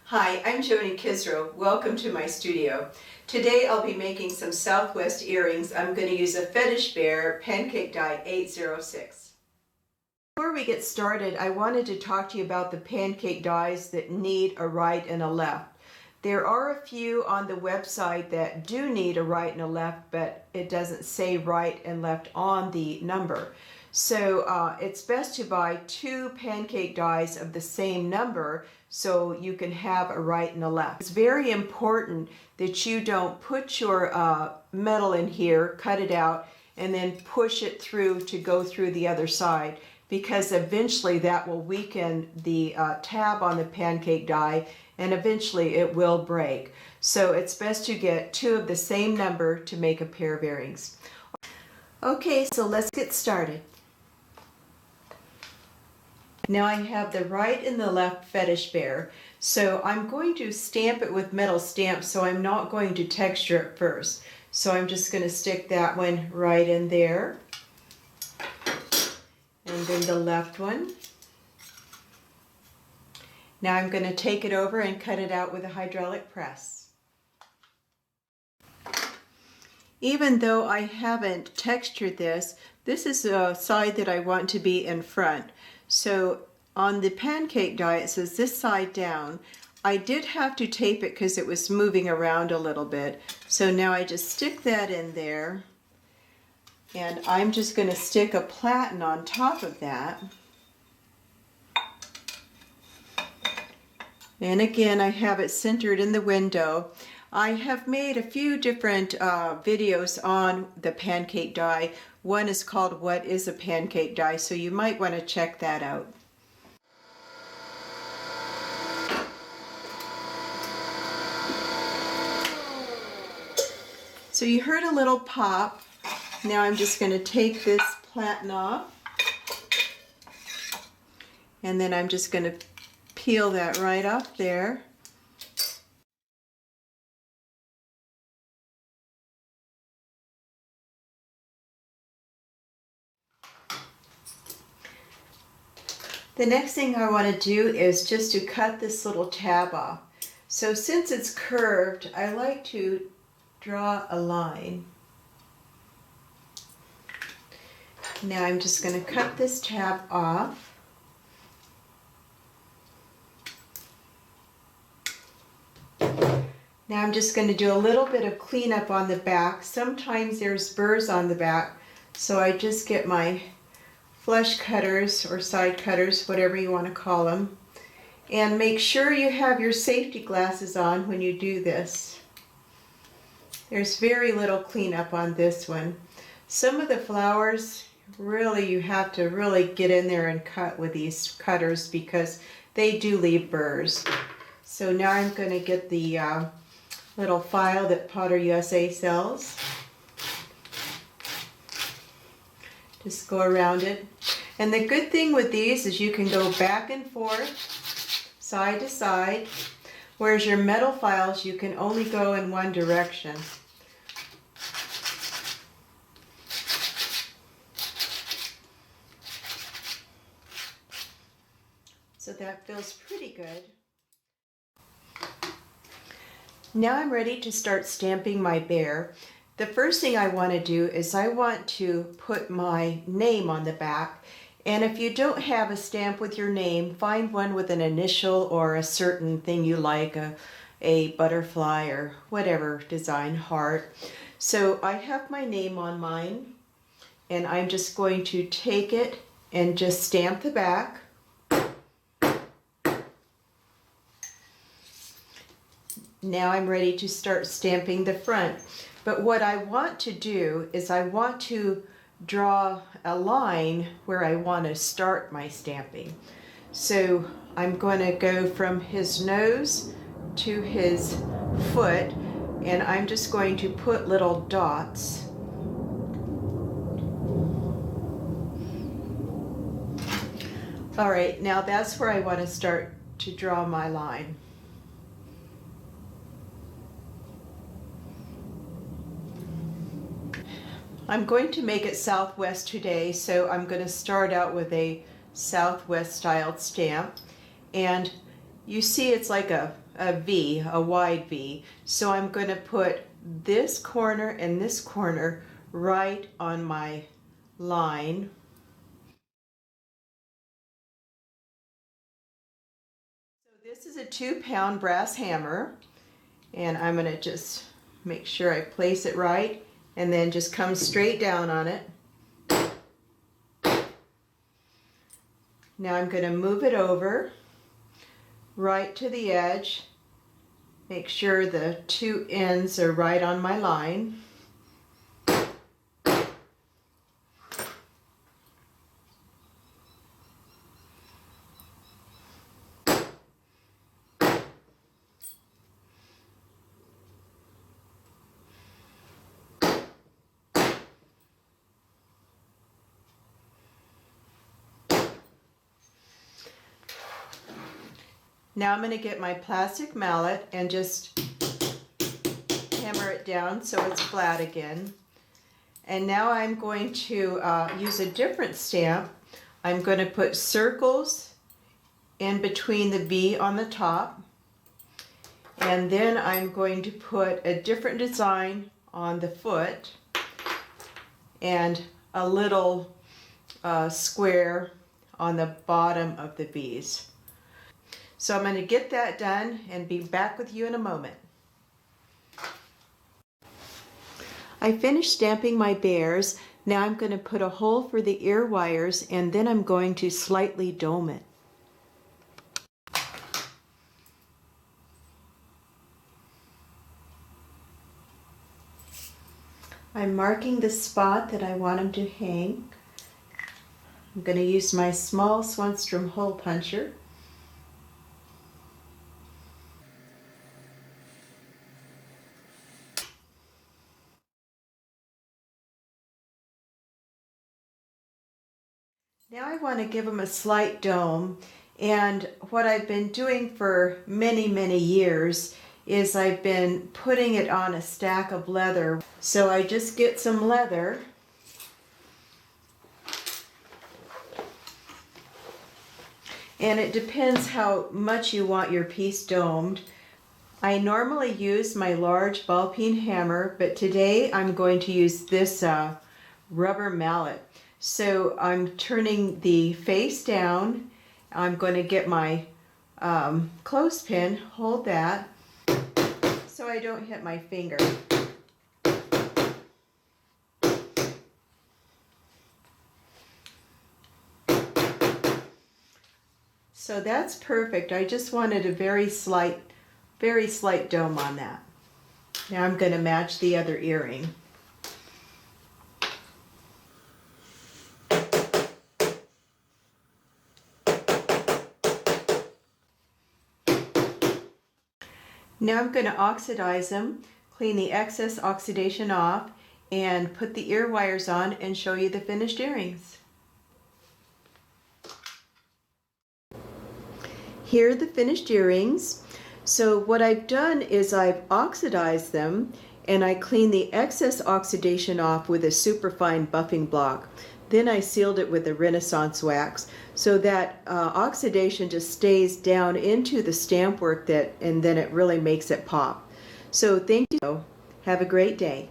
Hi, I'm Joni Kisro. Welcome to my studio. Today I'll be making some Southwest earrings. I'm going to use a Fetish Bear Pancake die 806. Before we get started, I wanted to talk to you about the pancake dies that need a right and a left. There are a few on the website that do need a right and a left, but it doesn't say right and left on the number. So it's best to buy two pancake dies of the same number so you can have a right and a left. It's very important that you don't put your metal in here, cut it out, and then push it through to go through the other side, because eventually that will weaken the tab on the pancake die and eventually it will break. So it's best to get two of the same number to make a pair of earrings. Okay, so let's get started. Now I have the right and the left Fetish Bear, so I'm going to stamp it with metal stamp, so I'm not going to texture it first. So I'm just going to stick that one right in there, and then the left one. Now I'm going to take it over and cut it out with a hydraulic press. Even though I haven't textured this, this is the side that I want to be in front. So on the pancake die it says this side down. I did have to tape it because it was moving around a little bit. So now I just stick that in there, and I'm just going to stick a platen on top of that. And again, I have it centered in the window. I have made a few different videos on the pancake die. One is called What is a Pancake Die? So you might want to check that out. So you heard a little pop. Now I'm just going to take this platen off, and then I'm just going to peel that right off there. The next thing I want to do is just to cut this little tab off. So since it's curved, I like to draw a line. Now I'm just going to cut this tab off. Now I'm just going to do a little bit of cleanup on the back. Sometimes there's burrs on the back, so I just get my flush cutters or side cutters, whatever you want to call them, and make sure you have your safety glasses on when you do this. There's very little cleanup on this one. Some of the flowers, really you have to really get in there and cut with these cutters because they do leave burrs. So now I'm going to get the little file that Potter USA sells. Just go around it. And the good thing with these is you can go back and forth, side to side, whereas your metal files you can only go in one direction. So that feels pretty good. Now I'm ready to start stamping my bear. The first thing I want to do is I want to put my name on the back, and if you don't have a stamp with your name, find one with an initial or a certain thing you like, a butterfly or whatever design, heart. So I have my name on mine, and I'm just going to take it and just stamp the back. Now I'm ready to start stamping the front. But what I want to do is I want to draw a line where I want to start my stamping. So I'm going to go from his nose to his foot, and I'm just going to put little dots. All right, now that's where I want to start to draw my line. I'm going to make it Southwest today, so I'm going to start out with a Southwest styled stamp. And you see it's like a a V, a wide V. So I'm going to put this corner and this corner right on my line. So this is a 2-pound brass hammer, and I'm going to just make sure I place it right and then just come straight down on it. Now I'm going to move it over right to the edge. Make sure the two ends are right on my line. Now I'm going to get my plastic mallet and just hammer it down so it's flat again. And now I'm going to use a different stamp. I'm going to put circles in between the V on the top. And then I'm going to put a different design on the foot and a little square on the bottom of the V's. So I'm going to get that done and be back with you in a moment. I finished stamping my bears. Now I'm going to put a hole for the ear wires, and then I'm going to slightly dome it. I'm marking the spot that I want them to hang. I'm going to use my small Swanstrom hole puncher. Now I want to give them a slight dome, and what I've been doing for many years is I've been putting it on a stack of leather. So I just get some leather and it depends how much you want your piece domed. I normally use my large ball peen hammer, but today I'm going to use this rubber mallet. So I'm turning the face down. I'm going to get my clothespin, hold that, so I don't hit my finger. So that's perfect. I just wanted a very slight dome on that. Now I'm going to match the other earring. Now I'm going to oxidize them, clean the excess oxidation off, and put the ear wires on and show you the finished earrings. Here are the finished earrings. So what I've done is I've oxidized them and I cleaned the excess oxidation off with a superfine buffing block. Then I sealed it with a Renaissance wax so that oxidation just stays down into the stamp work and then it really makes it pop. So thank you. Have a great day.